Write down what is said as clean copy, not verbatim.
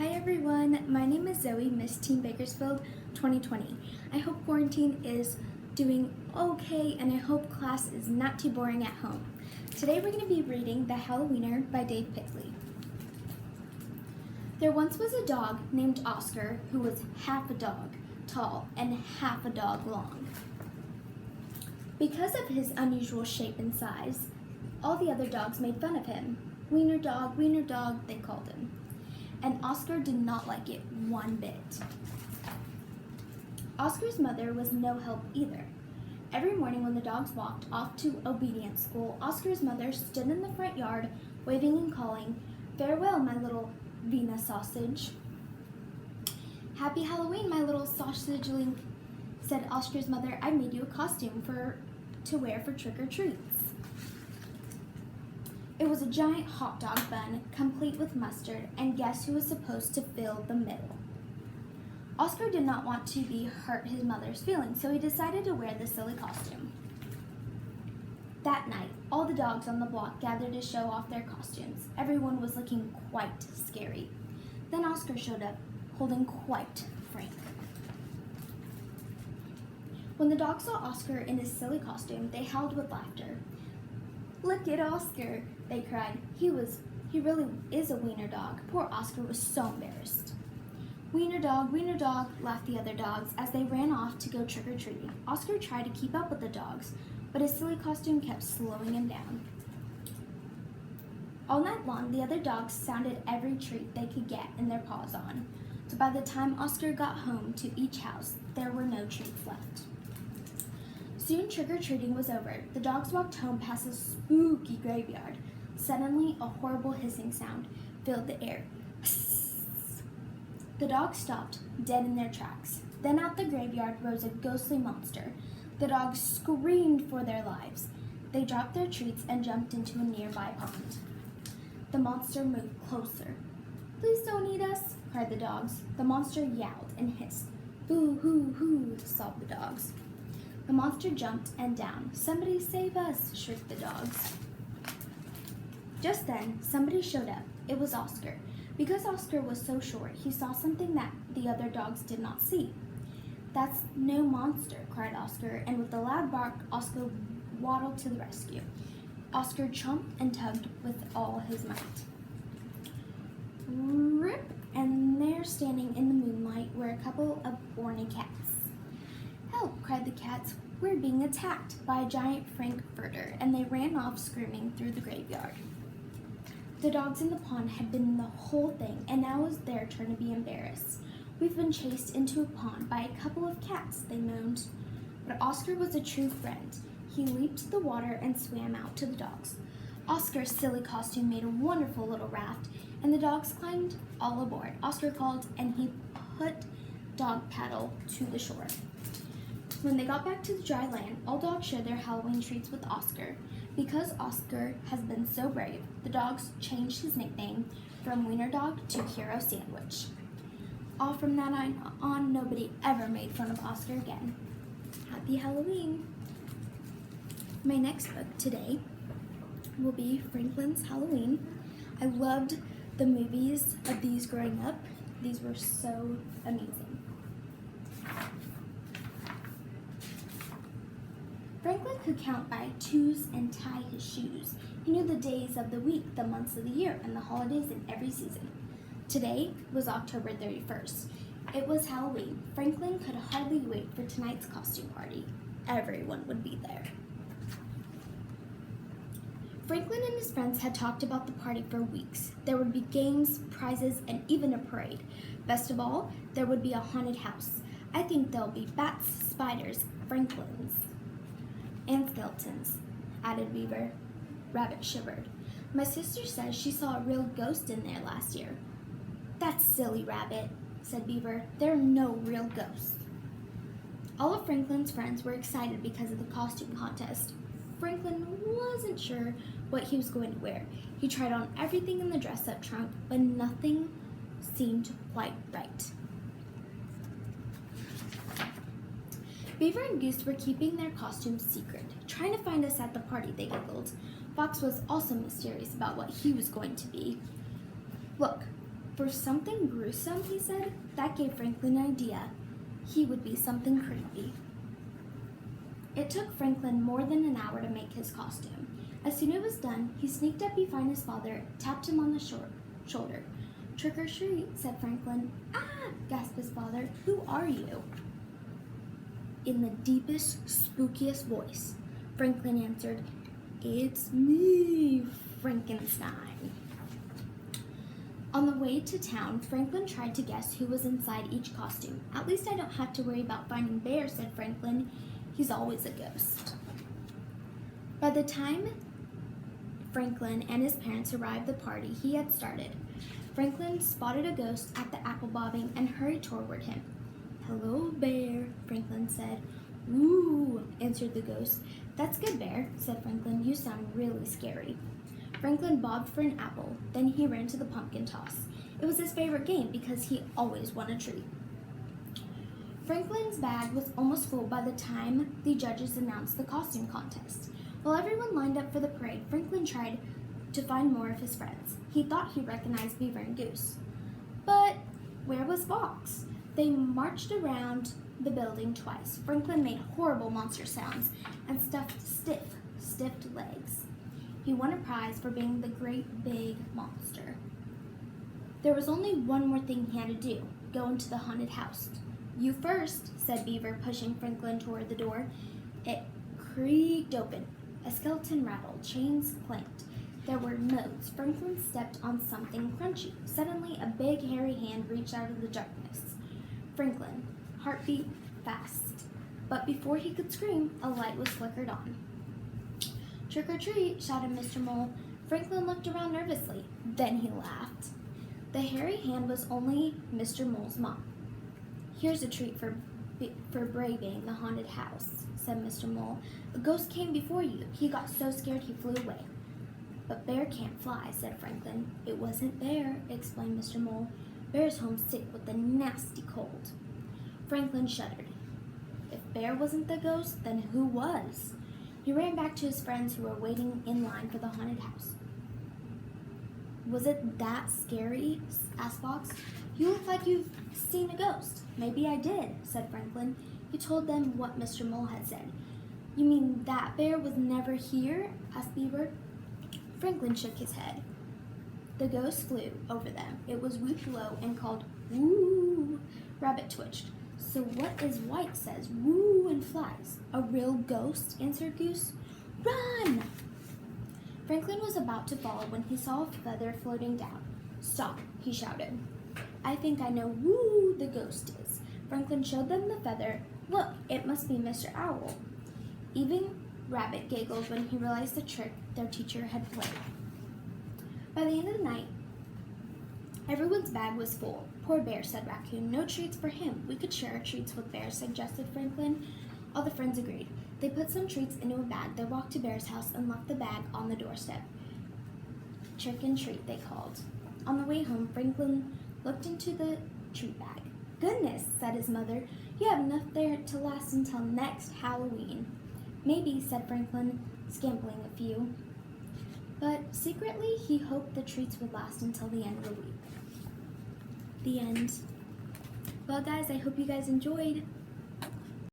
Hi everyone, my name is Zoe, Miss Teen Bakersfield 2020. I hope quarantine is doing okay and I hope class is not too boring at home. Today we're going to be reading The Hallo-weiner by Dave Pilkey. There once was a dog named Oscar who was half a dog tall and half a dog long. Because of his unusual shape and size, all the other dogs made fun of him. Wiener dog, they called him. And Oscar did not like it one bit. Oscar's mother was no help either. Every morning when the dogs walked off to obedience school, Oscar's mother stood in the front yard, waving and calling, "Farewell, my little Wiener sausage." "Happy Halloween, my little sausageling," said Oscar's mother. "I made you a costume to wear for trick-or-treats." It was a giant hot dog bun, complete with mustard, and guess who was supposed to fill the middle? Oscar did not want to hurt his mother's feelings, so he decided to wear the silly costume. That night, all the dogs on the block gathered to show off their costumes. Everyone was looking quite scary. Then Oscar showed up, holding quite Frank. When the dogs saw Oscar in his silly costume, they howled with laughter. "Look at Oscar," they cried. He really is a wiener dog." Poor Oscar was so embarrassed. Wiener dog," laughed the other dogs as they ran off to go trick-or-treating. Oscar tried to keep up with the dogs, but his silly costume kept slowing him down. All night long, the other dogs sounded every treat they could get in their paws on. So by the time Oscar got home to each house, there were no treats left. Soon trick-or-treating was over. The dogs walked home past a spooky graveyard. Suddenly, a horrible hissing sound filled the air. The dogs stopped, dead in their tracks. Then out the graveyard rose a ghostly monster. The dogs screamed for their lives. They dropped their treats and jumped into a nearby pond. The monster moved closer. "Please don't eat us," cried the dogs. The monster yowled and hissed. "Boo hoo hoo," sobbed the dogs. The monster jumped and down. "Somebody save us," shrieked the dogs. Just then, somebody showed up. It was Oscar. Because Oscar was so short, he saw something that the other dogs did not see. "That's no monster," cried Oscar, and with a loud bark, Oscar waddled to the rescue. Oscar chomped and tugged with all his might. Rip! And there, standing in the moonlight, were a couple of horny cats. "Help!" cried the cats. "We're being attacked by a giant frankfurter," and they ran off screaming through the graveyard. The dogs in the pond had been the whole thing, and now it was their turn to be embarrassed. "We've been chased into a pond by a couple of cats," they moaned. But Oscar was a true friend. He leaped to the water and swam out to the dogs. Oscar's silly costume made a wonderful little raft, and the dogs climbed all aboard. Oscar called, and he put dog paddle to the shore. When they got back to the dry land, all dogs shared their Halloween treats with Oscar. Because Oscar has been so brave, the dogs changed his nickname from Wiener Dog to Hero Sandwich. All from that night on, nobody ever made fun of Oscar again. Happy Halloween! My next book today will be Franklin's Halloween. I loved the movies of these growing up. These were so amazing. Franklin could count by twos and tie his shoes. He knew the days of the week, the months of the year, and the holidays in every season. Today was October 31st. It was Halloween. Franklin could hardly wait for tonight's costume party. Everyone would be there. Franklin and his friends had talked about the party for weeks. There would be games, prizes, and even a parade. Best of all, there would be a haunted house. "I think there'll be bats, spiders, Franklins, and skeletons," added Beaver. Rabbit shivered. "My sister says she saw a real ghost in there last year." "That's silly, Rabbit," said Beaver. "There are no real ghosts." All of Franklin's friends were excited because of the costume contest. Franklin wasn't sure what he was going to wear. He tried on everything in the dress-up trunk, but nothing seemed quite right. Beaver and Goose were keeping their costumes secret, trying to find us at the party, they giggled. Fox was also mysterious about what he was going to be. "Look, For something gruesome, he said. That gave Franklin an idea. He would be something creepy. It took Franklin more than an hour to make his costume. As soon as it was done, he sneaked up behind his father, tapped him on the shoulder. "Trick or treat," said Franklin. "Ah!" gasped his father. "Who are you?" In the deepest, spookiest voice, Franklin answered, "It's me, Frankenstein." On the way to town, Franklin tried to guess who was inside each costume. "At least I don't have to worry about finding Bear," said Franklin. "He's always a ghost." By the time Franklin and his parents arrived at the party he had started, Franklin spotted a ghost at the apple bobbing and hurried toward him. "Hello, Bear," Franklin said. "Ooh," answered the ghost. "That's good, Bear," said Franklin. "You sound really scary." Franklin bobbed for an apple. Then he ran to the pumpkin toss. It was his favorite game because he always won a treat. Franklin's bag was almost full by the time the judges announced the costume contest. While everyone lined up for the parade, Franklin tried to find more of his friends. He thought he recognized Beaver and Goose. But where was Fox? They marched around the building twice. Franklin made horrible monster sounds and stiffed legs. He won a prize for being the great big monster. There was only one more thing he had to do: go into the haunted house. "You first," said Beaver, pushing Franklin toward the door. It creaked open. A skeleton rattled. Chains clanked. There were notes. Franklin stepped on something crunchy. Suddenly, a big, hairy hand reached out of the darkness. Franklin, heartbeat fast. But before he could scream, a light was flickered on. "Trick or treat," shouted Mr. Mole. Franklin looked around nervously. Then he laughed. The hairy hand was only Mr. Mole's mom. "Here's a treat for braving the haunted house," said Mr. Mole. "A ghost came before you. He got so scared he flew away." "But Bear can't fly," said Franklin. "It wasn't Bear," explained Mr. Mole. "Bear's homesick with a nasty cold." Franklin shuddered. If Bear wasn't the ghost, then who was? He ran back to his friends who were waiting in line for the haunted house. "Was it that scary?" asked Fox. "You look like you've seen a ghost." "Maybe I did," said Franklin. He told them what Mr. Mole had said. "You mean that Bear was never here?" asked Beaver. Franklin shook his head. The ghost flew over them. It was whooped low and called, "Woo!" Rabbit twitched. "So what is white says, 'woo' and flies?" "A real ghost," answered Goose. "Run!" Franklin was about to fall when he saw a feather floating down. "Stop," he shouted. "I think I know who the ghost is." Franklin showed them the feather. "Look, it must be Mr. Owl." Even Rabbit giggled when he realized the trick their teacher had played. By the end of the night, everyone's bag was full. "Poor Bear," said Raccoon. "No treats for him. We could share our treats with Bear," suggested Franklin. All the friends agreed. They put some treats into a bag. They walked to Bear's house and left the bag on the doorstep. "Trick and treat," they called. On the way home, Franklin looked into the treat bag. "Goodness," said his mother, "you have enough there to last until next Halloween." "Maybe," said Franklin, scampering a few. But secretly, he hoped the treats would last until the end of the week. The end. Well, guys, I hope you guys enjoyed.